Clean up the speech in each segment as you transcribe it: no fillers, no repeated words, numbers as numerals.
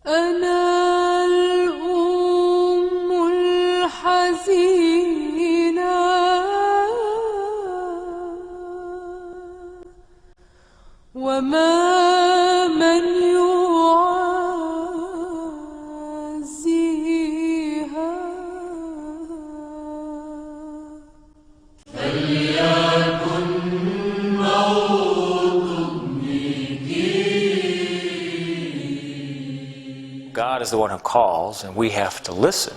أنا الأم الحزينة وما من يعزيها فليكن موت God is the one who calls, and we have to listen.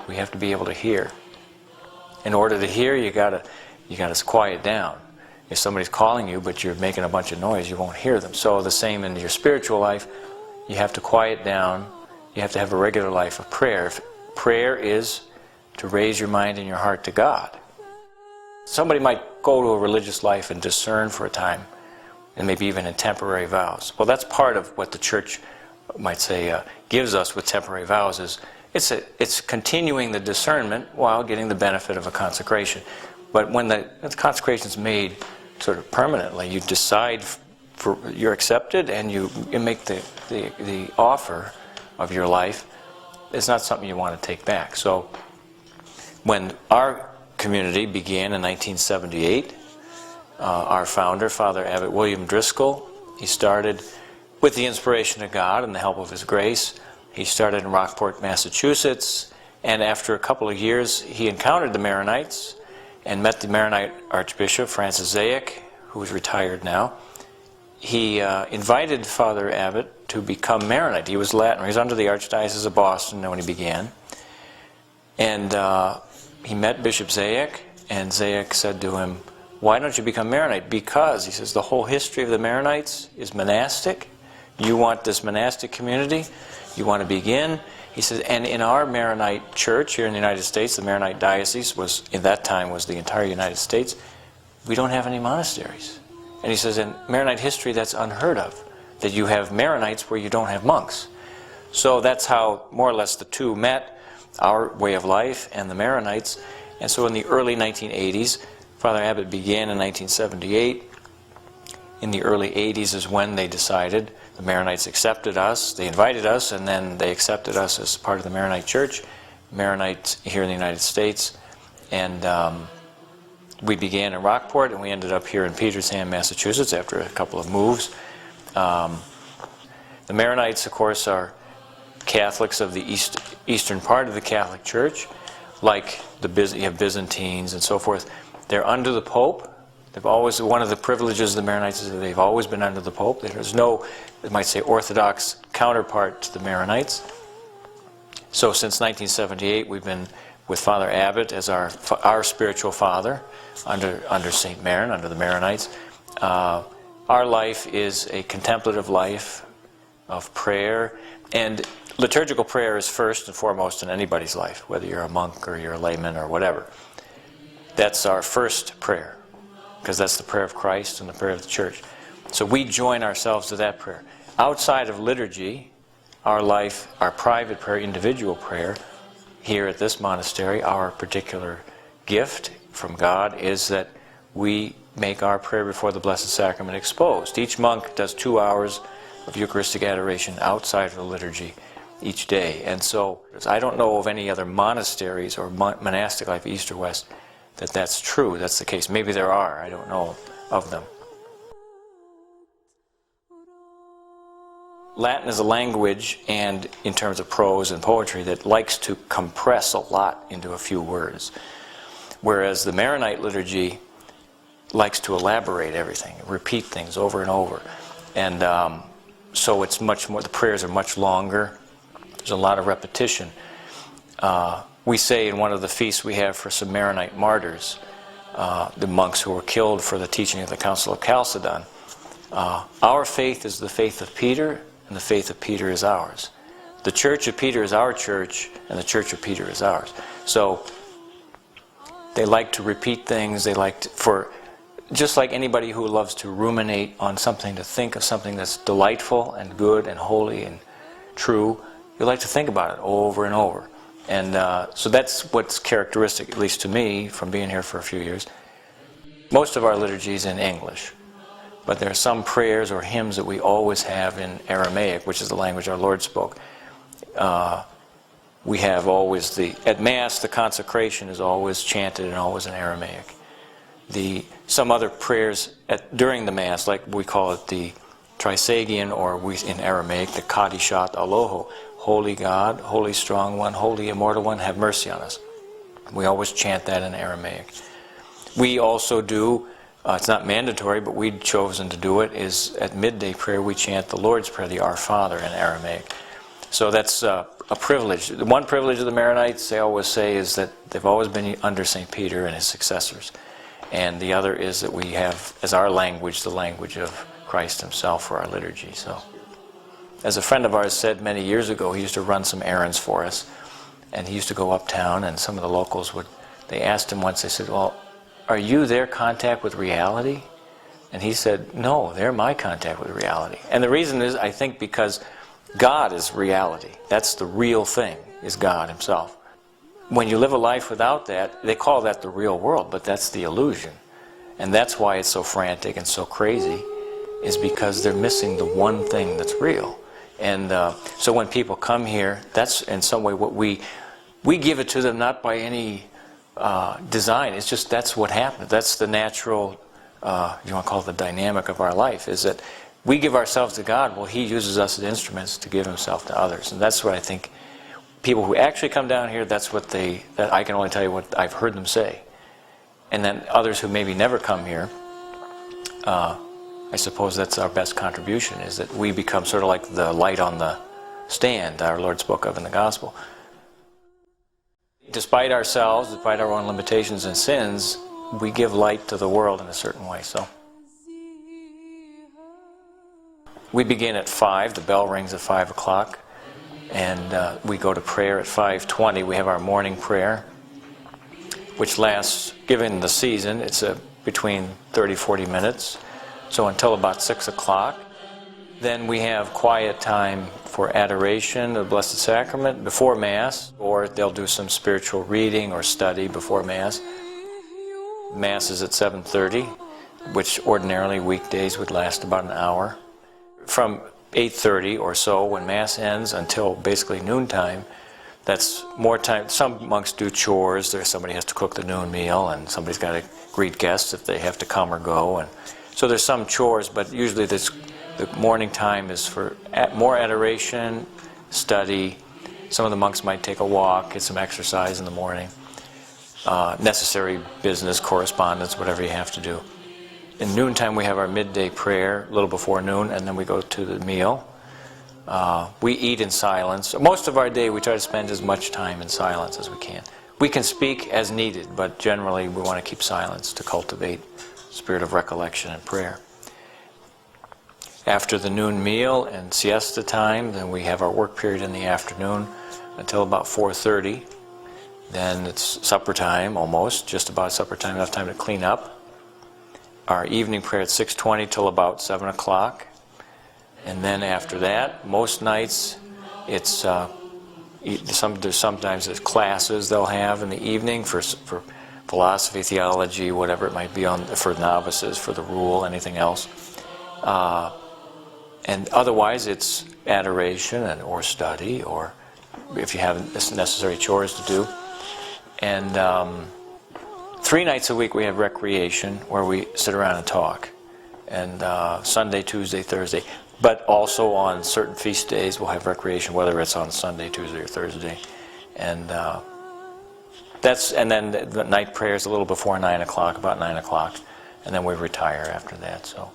We have to be able to hear. In order to hear, you gotta quiet down. If somebody's calling you, but you're making a bunch of noise, you won't hear them. So the same in your spiritual life, you have to quiet down. You have to have a regular life of prayer. Prayer is to raise your mind and your heart to God. Somebody might go to a religious life and discern for a time, and maybe even in temporary vows. Well, that's part of what the church might say gives us with temporary vows. Is it's continuing the discernment while getting the benefit of a consecration. But when the consecration is made sort of permanently, you decide you're accepted, and you make the offer of your life. It's not something you want to take back. So when our community began in 1978, our founder, Father Abbot William Driscoll, he started with the inspiration of God and the help of His grace. He started in Rockport, Massachusetts, and after a couple of years he encountered the Maronites and met the Maronite Archbishop, Francis Zayak, who is retired now. He invited Father Abbot to become Maronite. He was Latin. He was under the Archdiocese of Boston when he began. And he met Bishop Zayak, and Zayak said to him, "Why don't you become Maronite?" Because, he says, the whole history of the Maronites is monastic. You want this monastic community. You want to begin. He says, and in our Maronite church here in the United States, the Maronite diocese was, in that time, was the entire United States, we don't have any monasteries. And he says, in Maronite history, that's unheard of, that you have Maronites where you don't have monks. So that's how, more or less, the two met, our way of life and the Maronites. And so in the early 1980s, Father Abbot began in 1978. In the early 80s is when they decided, the Maronites accepted us, they invited us, and then they accepted us as part of the Maronite Church, Maronites here in the United States. And we began in Rockport, and we ended up here in Petersham, Massachusetts, after a couple of moves. The Maronites, of course, are Catholics of the eastern part of the Catholic Church, like you have Byzantines and so forth. They're under the Pope. They've always, one of the privileges of the Maronites is that they've always been under the Pope. There's no, they might say, Orthodox counterpart to the Maronites. So since 1978, we've been with Father Abbot as our spiritual father under St. Maron, under the Maronites. Our life is a contemplative life of prayer, and liturgical prayer is first and foremost in anybody's life, whether you're a monk or you're a layman or whatever. That's our first prayer, because that's the prayer of Christ and the prayer of the Church. So we join ourselves to that prayer. Outside of liturgy, our life, our private prayer, individual prayer, here at this monastery, our particular gift from God is that we make our prayer before the Blessed Sacrament exposed. Each monk does 2 hours of Eucharistic adoration outside of the liturgy each day. And so I don't know of any other monasteries or monastic life, East or West, that's true, that's the case. Maybe there are, I don't know of them. Latin is a language, and in terms of prose and poetry, that likes to compress a lot into a few words. Whereas the Maronite liturgy likes to elaborate everything, repeat things over and over. And so it's much more, the prayers are much longer. There's a lot of repetition. We say in one of the feasts we have for some Maronite martyrs, the monks who were killed for the teaching of the Council of Chalcedon, our faith is the faith of Peter, and the faith of Peter is ours. The Church of Peter is our church, and the Church of Peter is ours. So they like to repeat things. They like to, just like anybody who loves to ruminate on something, to think of something that's delightful and good and holy and true, you like to think about it over and over. And so that's what's characteristic, at least to me, from being here for a few years. Most of our liturgy is in English, but there are some prayers or hymns that we always have in Aramaic, which is the language our Lord spoke. we have always at Mass, the consecration is always chanted and always in Aramaic. Some other prayers during the Mass, like we call it the Trisagion, or in Aramaic, the Kadishat Aloho, Holy God, Holy Strong One, Holy Immortal One, have mercy on us. We always chant that in Aramaic. We also do, it's not mandatory, but we've chosen to do it, is at midday prayer we chant the Lord's Prayer, the Our Father, in Aramaic. So that's a privilege. The one privilege of the Maronites, they always say, is that they've always been under St. Peter and his successors. And the other is that we have, as our language, the language of Christ himself for our liturgy. So, as a friend of ours said many years ago, he used to run some errands for us, and he used to go uptown, and some of the locals they asked him once, they said, well, are you their contact with reality? And he said, no, they're my contact with reality. And the reason is, I think, because God is reality. That's the real thing, is God himself. When you live a life without that, they call that the real world, but that's the illusion. And that's why it's so frantic and so crazy, is because they're missing the one thing that's real. And so when people come here, that's in some way what we give it to them, not by any design. It's just that's what happens. That's the natural, you want to call it the dynamic of our life, is that we give ourselves to God. Well, he uses us as instruments to give himself to others. And that's what I think people who actually come down here, that's what that I can only tell you what I've heard them say. And then others who maybe never come here, I suppose that's our best contribution, is that we become sort of like the light on the stand our Lord spoke of in the Gospel. Despite ourselves, despite our own limitations and sins, we give light to the world in a certain way. So we begin at 5, the bell rings at 5 o'clock, and we go to prayer at 5:20. We have our morning prayer, which lasts, given the season, it's between 30-40 minutes, so until about 6 o'clock. Then we have quiet time for adoration of the Blessed Sacrament before Mass, or they'll do some spiritual reading or study before Mass. Mass is at 7:30, which ordinarily weekdays would last about an hour. From 8:30 or so, when Mass ends, until basically noontime, that's more time. Some monks do chores. Somebody has to cook the noon meal, and somebody's got to greet guests if they have to come or go. And so there's some chores, but usually the morning time is for more adoration, study. Some of the monks might take a walk, get some exercise in the morning. Necessary business, correspondence, whatever you have to do. In noontime we have our midday prayer, a little before noon, and then we go to the meal. We eat in silence. Most of our day we try to spend as much time in silence as we can. We can speak as needed, but generally we want to keep silence to cultivate spirit of recollection and prayer. After the noon meal and siesta time, then we have our work period in the afternoon until about 4:30. Then it's supper time, almost, just about supper time, enough time to clean up. Our evening prayer at 6:20 till about 7 o'clock. And then after that, most nights, it's sometimes there's classes they'll have in the evening for philosophy, theology, whatever it might be, for novices, for the rule, anything else. And otherwise, it's adoration or study, or if you have necessary chores to do. And 3 nights a week we have recreation, where we sit around and talk. And Sunday, Tuesday, Thursday. But also on certain feast days we'll have recreation, whether it's on Sunday, Tuesday, or Thursday. And then the night prayer is a little before 9 o'clock, about 9 o'clock. And then we retire after that. So